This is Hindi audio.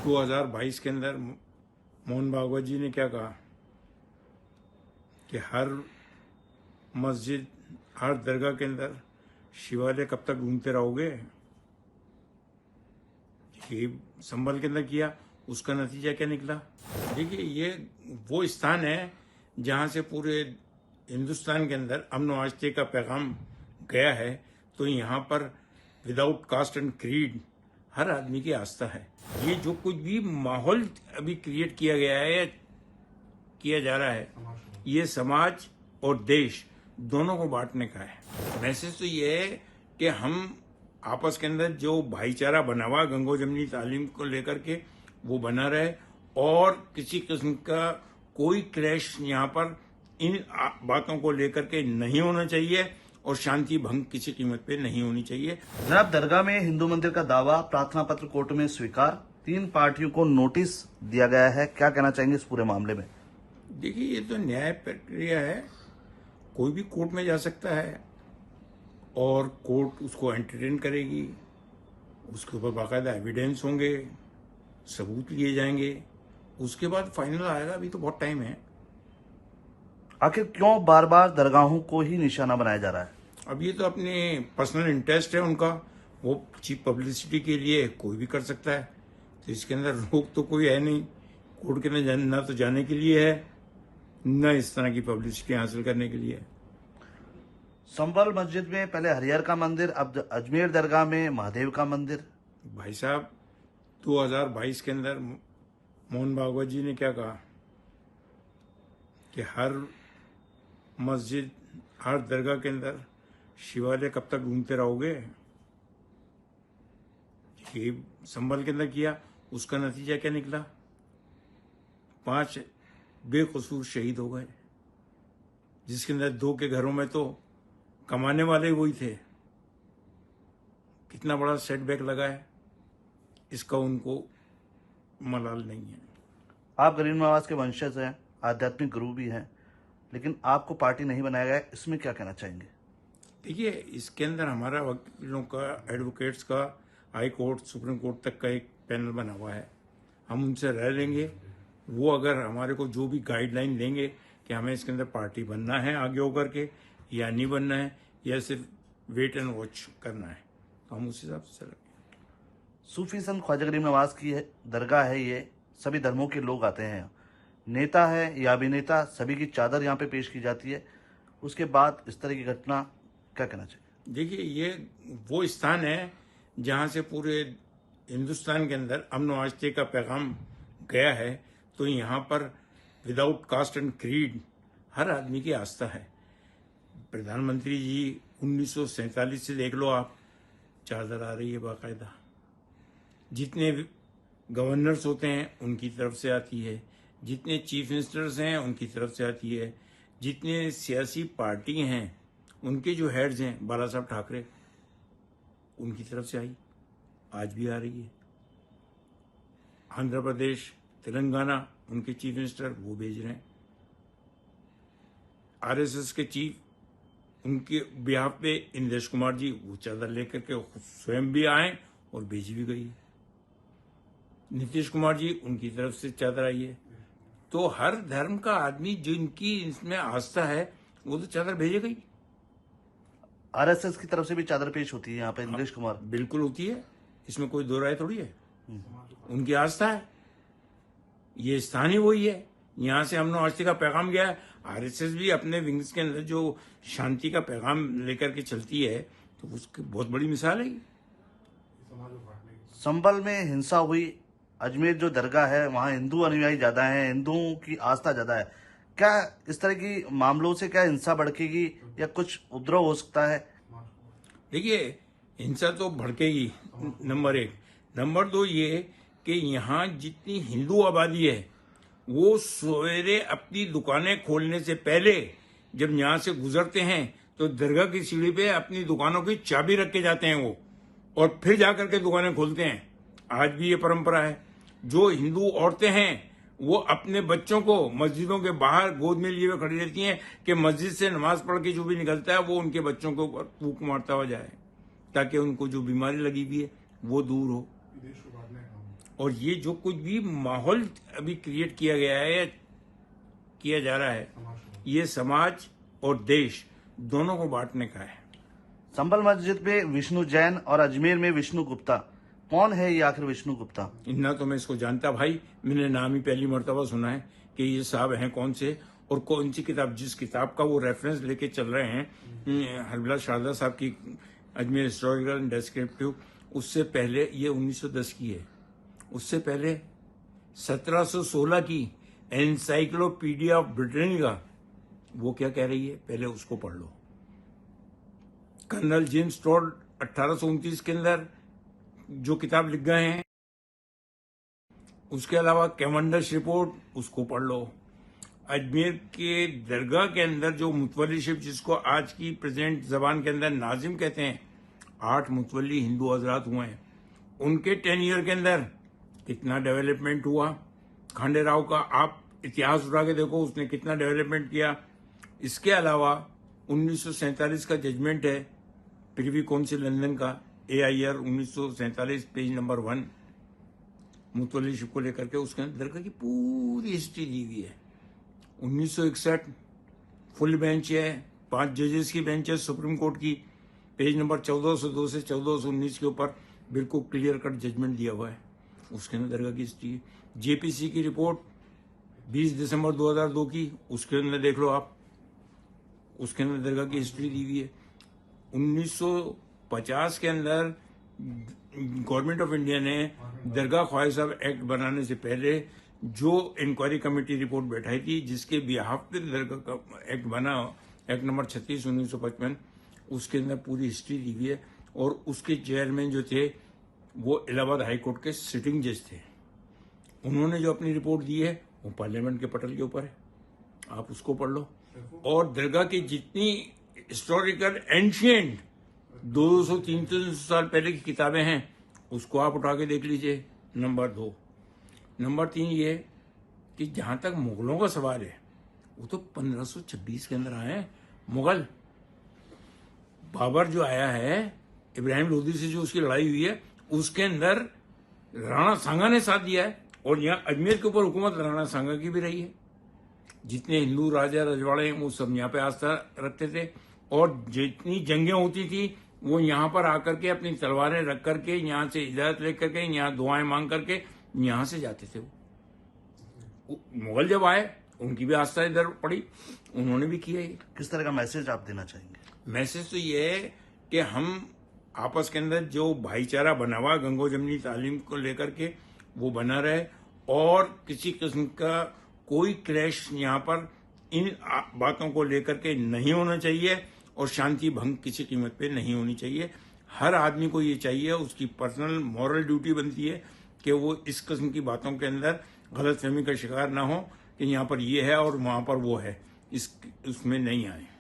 2022 के अंदर मोहन भागवत जी ने क्या कहा कि हर मस्जिद, हर दरगाह के अंदर शिवालय कब तक ढूंढते रहोगे। ये संभल के अंदर किया, उसका नतीजा क्या निकला। देखिए, ये वो स्थान है जहां से पूरे हिंदुस्तान के अंदर अमन व आस्थे का पैगाम गया है। तो यहाँ पर विदाउट कास्ट एंड क्रीड हर आदमी की आस्था है। ये जो कुछ भी माहौल अभी क्रिएट किया गया है या किया जा रहा है, ये समाज और देश दोनों को बांटने का है। मैसेज तो ये है कि हम आपस के अंदर जो भाईचारा बना हुआ गंगो जमनी तालीम को लेकर के वो बना रहे और किसी किस्म का कोई क्लैश यहाँ पर इन बातों को लेकर के नहीं होना चाहिए और शांति भंग किसी कीमत पे नहीं होनी चाहिए। जनाब, दरगाह में हिंदू मंदिर का दावा, प्रार्थना पत्र कोर्ट में स्वीकार, 3 पार्टियों को नोटिस दिया गया है। क्या कहना चाहेंगे इस पूरे मामले में? देखिए, ये तो न्याय प्रक्रिया है, कोई भी कोर्ट में जा सकता है और कोर्ट उसको एंटरटेन करेगी। उसके ऊपर बाकायदा एविडेंस होंगे, सबूत लिए जाएंगे, उसके बाद फाइनल आएगा। अभी तो बहुत टाइम है। आखिर क्यों बार बार दरगाहों को ही निशाना बनाया जा रहा है? अब ये तो अपने पर्सनल इंटरेस्ट है उनका, वो चीप पब्लिसिटी के लिए कोई भी कर सकता है। तो इसके अंदर रोक तो कोई है नहीं। कोर्ट के अंदर ना तो जाने के लिए है, न इस तरह की पब्लिसिटी हासिल करने के लिए है। संभल मस्जिद में पहले हरिहर का मंदिर, अब अजमेर दरगाह में महादेव का मंदिर। भाई साहब, 2022 के अंदर मोहन भागवत जी ने क्या कहा कि हर मस्जिद, हर दरगाह के अंदर शिवालय कब तक ढूंढते रहोगे। ये संभल के अंदर किया, उसका नतीजा क्या निकला। 5 बेकसूर शहीद हो गए, जिसके अंदर 2 के घरों में तो कमाने वाले वही थे। कितना बड़ा सेटबैक लगा है, इसका उनको मलाल नहीं है। आप गरीब नवाज के वंशज हैं, आध्यात्मिक गुरु भी हैं, लेकिन आपको पार्टी नहीं बनाया गया, इसमें क्या कहना चाहेंगे? देखिए, इसके अंदर हमारा वकीलों का, एडवोकेट्स का, हाई कोर्ट, सुप्रीम कोर्ट तक का एक पैनल बना हुआ है। हम उनसे रह लेंगे। वो अगर हमारे को जो भी गाइडलाइन देंगे कि हमें इसके अंदर पार्टी बनना है आगे होकर के या नहीं बनना है या सिर्फ वेट एंड वॉच करना है, तो हम उस हिसाब से चलेंगे। सूफी संत ख्वाजा गरीब नवाज की दरगाह है ये, सभी धर्मों के लोग आते हैं। नेता है या अभिनेता, सभी की चादर यहाँ पे पेश की जाती है। उसके बाद इस तरह की घटना, क्या कहना चाहिए? देखिए, ये वो स्थान है जहां से पूरे हिंदुस्तान के अंदर अमन व आस्थे का पैगाम गया है। तो यहाँ पर विदाउट कास्ट एंड क्रीड हर आदमी की आस्था है। प्रधानमंत्री जी 1947 से देख लो आप, चादर आ रही है बाकायदा। जितने गवर्नर्स होते हैं उनकी तरफ से आती है, जितने चीफ मिनिस्टर्स हैं उनकी तरफ से आती है, जितने सियासी पार्टी हैं उनके जो हेड्स हैं, बाला साहब ठाकरे, उनकी तरफ से आई, आज भी आ रही है। आंध्र प्रदेश, तेलंगाना, उनके चीफ मिनिस्टर वो भेज रहे हैं। आरएसएस के चीफ, उनके बिहाफ पे इंद्रेश कुमार जी वो चादर लेकर के स्वयं भी आए और भेजी भी गई। नीतीश कुमार जी, उनकी तरफ से चादर आई है। तो हर धर्म का आदमी जिनकी इसमें आस्था है वो तो चादर भेजेगा ही। आरएसएस की तरफ से भी चादर पेश होती है यहाँ पे, इंद्रेश कुमार। बिल्कुल होती है, इसमें कोई दो राय थोड़ी है। उनकी आस्था है, ये स्थान ही वही है, यहाँ से अमन आस्थे का पैगाम गया है। आरएसएस भी अपने विंग्स के अंदर जो शांति का पैगाम लेकर के चलती है, तो उसकी बहुत बड़ी मिसाल है। संभल में हिंसा हुई, अजमेर जो दरगाह है वहाँ हिंदू अनुयायी ज्यादा हैं, हिंदुओं की आस्था ज्यादा है। क्या इस तरह की मामलों से क्या हिंसा भड़केगी या कुछ उपद्रव हो सकता है? देखिए, हिंसा तो भड़केगी, नंबर 1। नंबर 2 ये कि यहाँ जितनी हिंदू आबादी है वो सवेरे अपनी दुकानें खोलने से पहले जब यहाँ से गुजरते हैं तो दरगाह की सीढ़ी पे अपनी दुकानों की चाबी रख के जाते हैं वो, और फिर जाकर के दुकानें खोलते हैं। आज भी ये परंपरा है। जो हिंदू औरतें हैं वो अपने बच्चों को मस्जिदों के बाहर गोद में लिए हुए खड़ी रहती हैं कि मस्जिद से नमाज पढ़ के जो भी निकलता है वो उनके बच्चों के ऊपर फूंक मारता हुआ जाए, ताकि उनको जो बीमारी लगी हुई है वो दूर हो। और ये जो कुछ भी माहौल अभी क्रिएट किया गया है या किया जा रहा है, ये समाज और देश दोनों को बांटने का है। संभल मस्जिद में विष्णु जैन और अजमेर में विष्णु गुप्ता, कौन है ये आखिर विष्णु गुप्ता? इतना तो मैं इसको जानता भाई, मैंने नाम ही पहली मर्तबा सुना है कि ये साहब हैं कौन से और कौन सी किताब, जिस किताब का वो रेफरेंस लेके चल रहे हैं हरबिला शारदा साहब की अजमेर हिस्टोरिकल एंड डिस्क्रिप्टिव, उससे पहले ये 1910 की है, उससे पहले 1716 की एनसाइक्लोपीडिया ऑफ ब्रिटेनिका, वो क्या कह रही है पहले उसको पढ़ लो। कर्नल जेम्स टॉड 1829 के अंदर जो किताब लिख गए हैं, उसके अलावा कैवेंडिश रिपोर्ट, उसको पढ़ लो। अजमेर के दरगाह के अंदर जो मुतवल्ली, जिसको आज की प्रेजेंट जबान के अंदर नाजिम कहते हैं, 8 मुतवल्ली हिंदू हजरात हुए हैं। उनके 10 ईयर के अंदर कितना डेवलपमेंट हुआ, खांडे राव का आप इतिहास उठा के देखो, उसने कितना डेवलपमेंट किया। इसके अलावा 1947 का जजमेंट है प्रिवी काउंसिल लंदन का, AIR 1947 पेज नंबर 1, मुतवल्लीशिप को लेकर के, उसके अंदर दरगाह की पूरी हिस्ट्री दी हुई है। 1961 फुल बेंच है, 5 जजेस की बेंच है सुप्रीम कोर्ट की, पेज नंबर 1402 से 1419 के ऊपर बिल्कुल क्लियर कट जजमेंट दिया हुआ है, उसके अंदर दरगाह की हिस्ट्री है। JPC की रिपोर्ट 20 दिसंबर 2002 की, उसके अंदर देख लो आप, उसके अंदर दरगाह की हिस्ट्री दी हुई है। 1950 के अंदर गवर्नमेंट ऑफ इंडिया ने दरगाह ख्वाजा साहब एक्ट बनाने से पहले जो इंक्वायरी कमेटी रिपोर्ट बैठाई थी, जिसके बिहाफ पे दरगाह का एक्ट बना, एक्ट नंबर 36 1955, उसके अंदर पूरी हिस्ट्री दी हुई है। और उसके चेयरमैन जो थे वो इलाहाबाद हाई कोर्ट के सिटिंग जज थे। उन्होंने जो अपनी रिपोर्ट दी है वो पार्लियामेंट के पटल के ऊपर है, आप उसको पढ़ लो। और दरगाह की जितनी हिस्टोरिकल एंशियंट 200-300 साल पहले की किताबें हैं, उसको आप उठा के देख लीजिए। नंबर 2। नंबर 3 ये कि जहां तक मुगलों का सवाल है, वो तो 1526 के अंदर आए हैं मुगल। बाबर जो आया है, इब्राहिम लोदी से जो उसकी लड़ाई हुई है, उसके अंदर राणा सांगा ने साथ दिया है। और यहाँ अजमेर के ऊपर हुकूमत राणा सांगा की भी रही है। जितने हिंदू राजा रजवाड़े हैं वो सब यहाँ पे आस्था रखते थे, और जितनी जंगें होती थी वो यहाँ पर आकर के अपनी तलवारें रख करके, यहाँ से इजाजत लेकर के, यहाँ दुआएं मांग करके यहाँ से जाते थे। वो मुगल जब आए, उनकी भी आस्था इधर पड़ी, उन्होंने भी किया ये। किस तरह का मैसेज आप देना चाहेंगे? मैसेज तो ये है कि हम आपस के अंदर जो भाईचारा बना हुआ गंगो जमनी तालीम को लेकर के, वो बना रहे, और किसी किस्म का कोई क्लैश यहाँ पर इन बातों को लेकर के नहीं होना चाहिए, और शांति भंग किसी कीमत पे नहीं होनी चाहिए। हर आदमी को ये चाहिए, उसकी पर्सनल मॉरल ड्यूटी बनती है कि वो इस किस्म की बातों के अंदर गलतफहमी का शिकार ना हो कि यहाँ पर ये है और वहाँ पर वो है, उसमें नहीं आए।